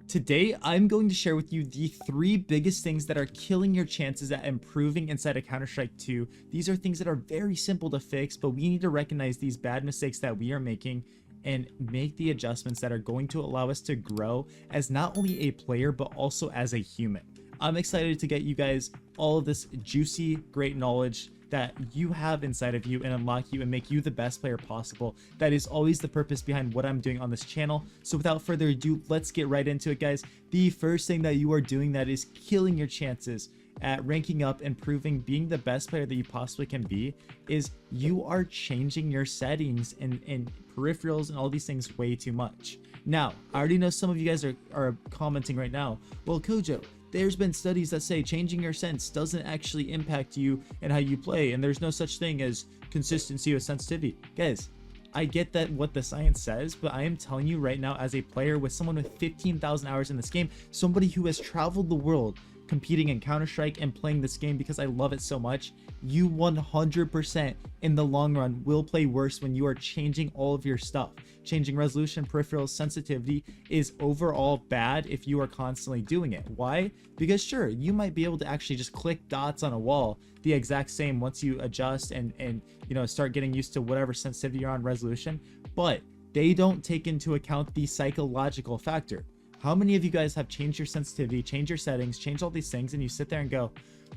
Today, I'm going to share with you the 3 biggest things that are killing your chances at improving inside of Counter-Strike 2. These are things that are very simple to fix, but we need to recognize these bad mistakes that we are making and make the adjustments that are going to allow us to grow as not only a player, but also as a human. I'm excited to get you guys all of this juicy, great knowledge that you have inside of you and unlock you and make you the best player possible. That is always the purpose behind what I'm doing on this channel. So without further ado, let's get right into it, guys. The first thing that you are doing that is killing your chances at ranking up, improving, being the best player that you possibly can be is you are changing your settings and peripherals and all these things way too much. Now, I already know some of you guys are commenting right now, well, Kojo, there's been studies that say changing your sense doesn't actually impact you and how you play, and there's no such thing as consistency with sensitivity. Guys, I get that what the science says, but I am telling you right now, as a player with someone with 15,000 hours in this game, somebody who has traveled the world competing in Counter-Strike and playing this game because I love it so much, you 100% in the long run will play worse when you are changing all of your stuff. Changing resolution, peripherals, sensitivity is overall bad if you are constantly doing it. Why? Because sure, you might be able to actually just click dots on a wall the exact same once you adjust and you know, start getting used to whatever sensitivity you're on, resolution, but they don't take into account the psychological factor. How many of you guys have changed your sensitivity, changed your settings, changed all these things, and you sit there and go,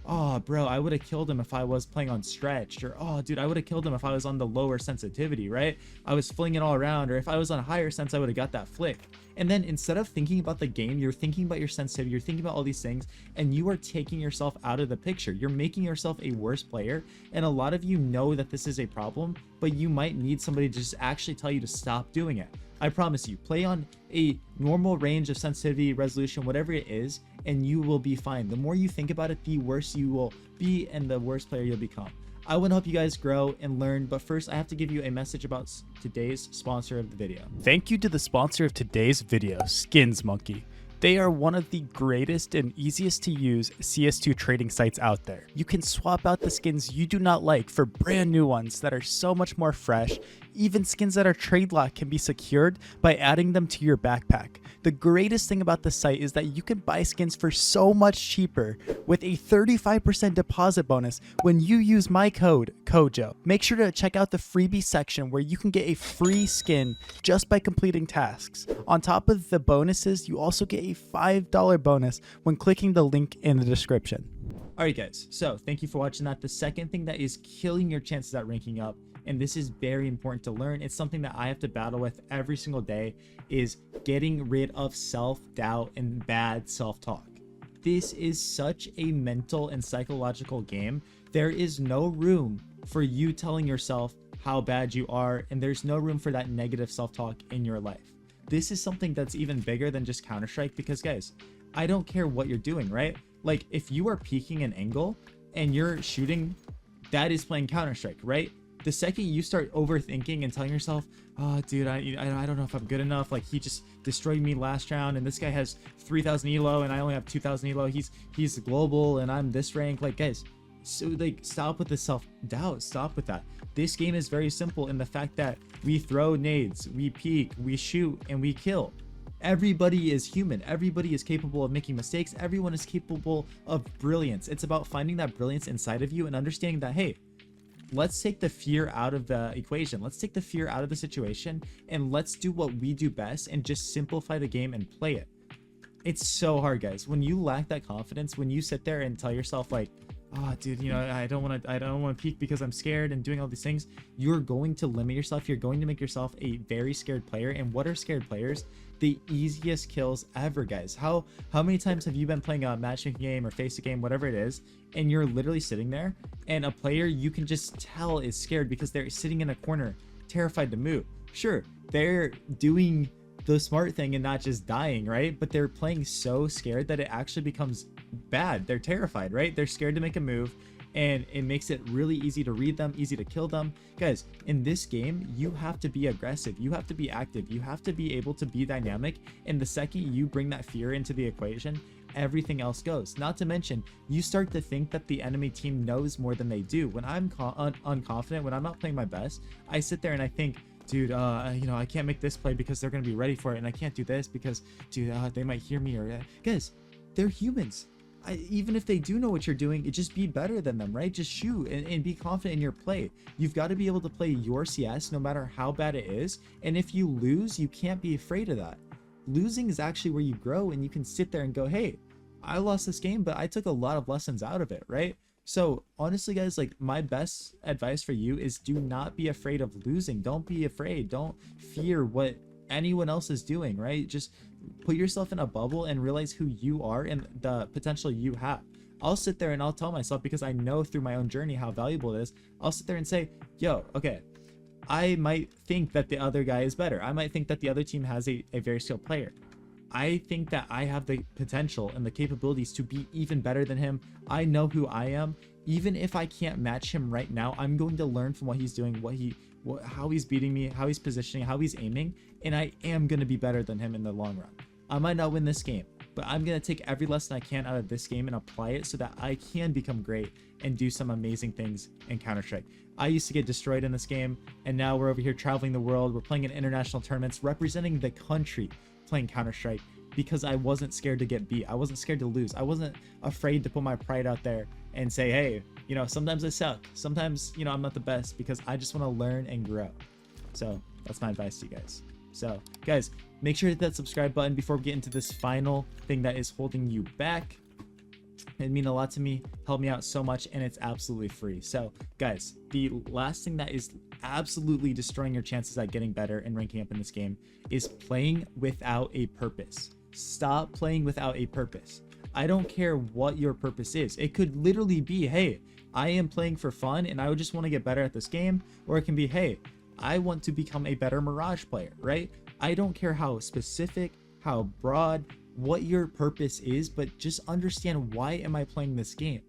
oh, bro, I would have killed him if I was playing on stretched, or oh, dude, I would have killed him if I was on the lower sensitivity, right? I was flinging all around, or if I was on higher sense, I would have got that flick. And then instead of thinking about the game, you're thinking about your sensitivity, you're thinking about all these things, and you are taking yourself out of the picture. You're making yourself a worse player, and a lot of you know that this is a problem, but you might need somebody to just actually tell you to stop doing it. I promise you, play on a normal range of sensitivity, resolution, whatever it is, and you will be fine. The more you think about it, the worse you will be and the worse player you'll become. I want to help you guys grow and learn, but first I have to give you a message about today's sponsor of the video. Thank you to the sponsor of today's video, Skins Monkey. They are one of the greatest and easiest to use CS2 trading sites out there. You can swap out the skins you do not like for brand new ones that are so much more fresh. Even skins that are trade locked can be secured by adding them to your backpack. The greatest thing about the site is that you can buy skins for so much cheaper with a 35% deposit bonus when you use my code, KOJO. Make sure to check out the freebie section where you can get a free skin just by completing tasks. On top of the bonuses, you also get a $5 bonus when clicking the link in the description. Alright guys, so thank you for watching that. The second thing that is killing your chances at ranking up, and this is very important to learn, it's something that I have to battle with every single day, is getting rid of self-doubt and bad self-talk. This is such a mental and psychological game. There is no room for you telling yourself how bad you are, and there's no room for that negative self-talk in your life. This is something that's even bigger than just Counter-Strike, because guys, I don't care what you're doing, right? Like, if you are peeking an angle and you're shooting, that is playing Counter-Strike, right? The second you start overthinking and telling yourself, oh, dude, I don't know if I'm good enough. Like, he just destroyed me last round, and this guy has 3,000 elo, and I only have 2,000 elo. He's global, and I'm this rank. Like, guys, so like, stop with the self-doubt. Stop with that. This game is very simple in the fact that we throw nades, we peek, we shoot, and we kill. Everybody is human. Everybody is capable of making mistakes. Everyone is capable of brilliance. It's about finding that brilliance inside of you and understanding that, hey, let's take the fear out of the equation. Let's take the fear out of the situation, and let's do what we do best and just simplify the game and play it. It's so hard, guys. When you lack that confidence, when you sit there and tell yourself like, oh, dude, you know, I don't want to peek because I'm scared and doing all these things, you're going to limit yourself. You're going to make yourself a very scared player. And what are scared players? The easiest kills ever, guys. How many times have you been playing a matchmaking game or face a game, whatever it is, and you're literally sitting there and a player you can just tell is scared because they're sitting in a corner terrified to move? Sure, they're doing the smart thing and not just dying, right? But they're playing so scared that it actually becomes bad. They're terrified, right? They're scared to make a move, and it makes it really easy to read them, easy to kill them. Guys, in this game, you have to be aggressive, you have to be active, you have to be able to be dynamic, and the second you bring that fear into the equation, everything else goes. Not to mention, you start to think that the enemy team knows more than they do. When I'm unconfident, when I'm not playing my best, I sit there and I think, dude, you know, I can't make this play because they're gonna be ready for it, and I can't do this because, dude, they might hear me, or guys, they're humans. Even if they do know what you're doing, it just be better than them, right? Just shoot and be confident in your play. You've got to be able to play your CS no matter how bad it is. And if you lose, you can't be afraid of that. Losing is actually where you grow, and you can sit there and go, hey, I lost this game, but I took a lot of lessons out of it, right? So honestly, guys, like, my best advice for you is do not be afraid of losing. Don't be afraid. Don't fear what anyone else is doing, right? Just put yourself in a bubble and realize who you are and the potential you have. I'll sit there and I'll tell myself, because I know through my own journey how valuable it is, I'll sit there and say, yo, okay, I might think that the other guy is better. I might think that the other team has a very skilled player. I think that I have the potential and the capabilities to be even better than him. I know who I am. Even if I can't match him right now, I'm going to learn from what he's doing, how he's beating me, how he's positioning, how he's aiming, and I am going to be better than him in the long run. I might not win this game, but I'm going to take every lesson I can out of this game and apply it so that I can become great and do some amazing things in Counter-Strike. I used to get destroyed in this game, and now we're over here traveling the world. We're playing in international tournaments, representing the country, playing Counter-Strike, because I wasn't scared to get beat. I wasn't scared to lose. I wasn't afraid to put my pride out there and say, hey, you know, sometimes I suck. Sometimes, you know, I'm not the best, because I just want to learn and grow. So that's my advice to you guys. So guys, make sure to hit that subscribe button before we get into this final thing that is holding you back. It means a lot to me, help me out so much, and it's absolutely free. So guys, the last thing that is absolutely destroying your chances at getting better and ranking up in this game is playing without a purpose. Stop playing without a purpose. I don't care what your purpose is. It could literally be, hey, I am playing for fun and I would just want to get better at this game. Or it can be, hey, I want to become a better Mirage player, right? I don't care how specific, how broad, what your purpose is, but just understand, why am I playing this game?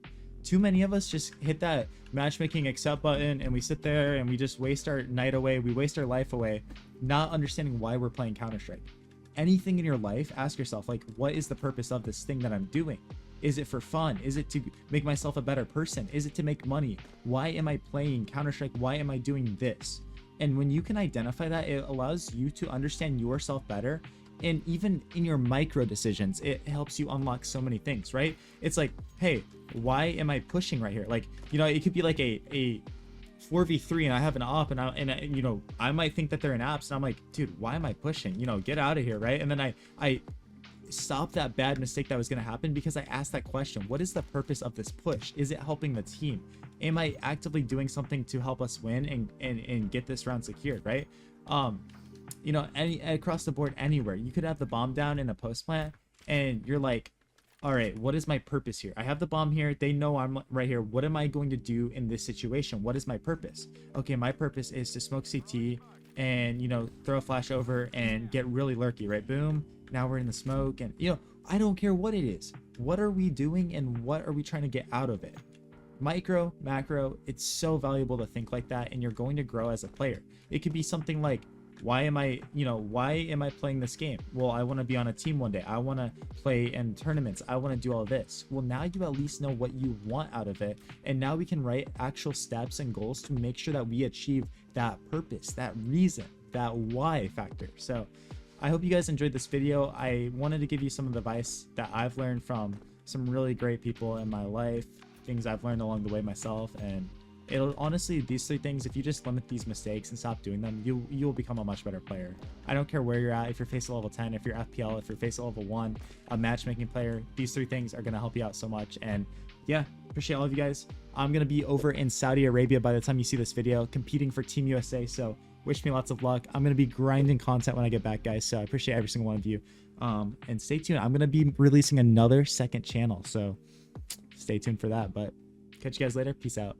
Too many of us just hit that matchmaking accept button and we sit there and we just waste our night away, we waste our life away, not understanding why we're playing Counter-Strike. Anything in your life, ask yourself, like, what is the purpose of this thing that I'm doing? Is it for fun? Is it to make myself a better person? Is it to make money? Why am I playing Counter-Strike? Why am I doing this? And when you can identify that, it allows you to understand yourself better. And even in your micro decisions, it helps you unlock so many things, right? It's like, hey, why am I pushing right here? Like, you know, it could be like a 4v3 and I have an op, and you know, I might think that they're in apps, and I'm like, dude, why am I pushing? You know, get out of here, right? And then I stop that bad mistake that was going to happen, because I asked that question: what is the purpose of this push? Is it helping the team? Am I actively doing something to help us win and get this round secured, right? You know, across the board, anywhere you could have the bomb down in a post plant, and you're like, all right, what is my purpose here? I have the bomb here. They know I'm right here. What am I going to do in this situation? What is my purpose? Okay, my purpose is to smoke CT and, you know, throw a flash over and get really lurky, right? Boom. Now we're in the smoke, and, you know, I don't care what it is. What are we doing and what are we trying to get out of it? Micro, macro, it's so valuable to think like that, and you're going to grow as a player. It could be something like, why am I playing this game? Well, I want to be on a team one day. I want to play in tournaments. I want to do all this. Well, now you at least know what you want out of it. And now we can write actual steps and goals to make sure that we achieve that purpose, that reason, that why factor. So I hope you guys enjoyed this video. I wanted to give you some of the advice that I've learned from some really great people in my life, things I've learned along the way myself, and it'll honestly, these three things, if you just limit these mistakes and stop doing them, you'll become a much better player. I don't care where you're at, if you're face level 10, if you're FPL, if you're face level 1, a matchmaking player, these three things are going to help you out so much. And yeah, appreciate all of you guys. I'm going to be over in Saudi Arabia by the time you see this video, competing for Team USA, so wish me lots of luck. I'm going to be grinding content when I get back, guys, so I appreciate every single one of you. And stay tuned. I'm going to be releasing another second channel, so stay tuned for that. But catch you guys later. Peace out.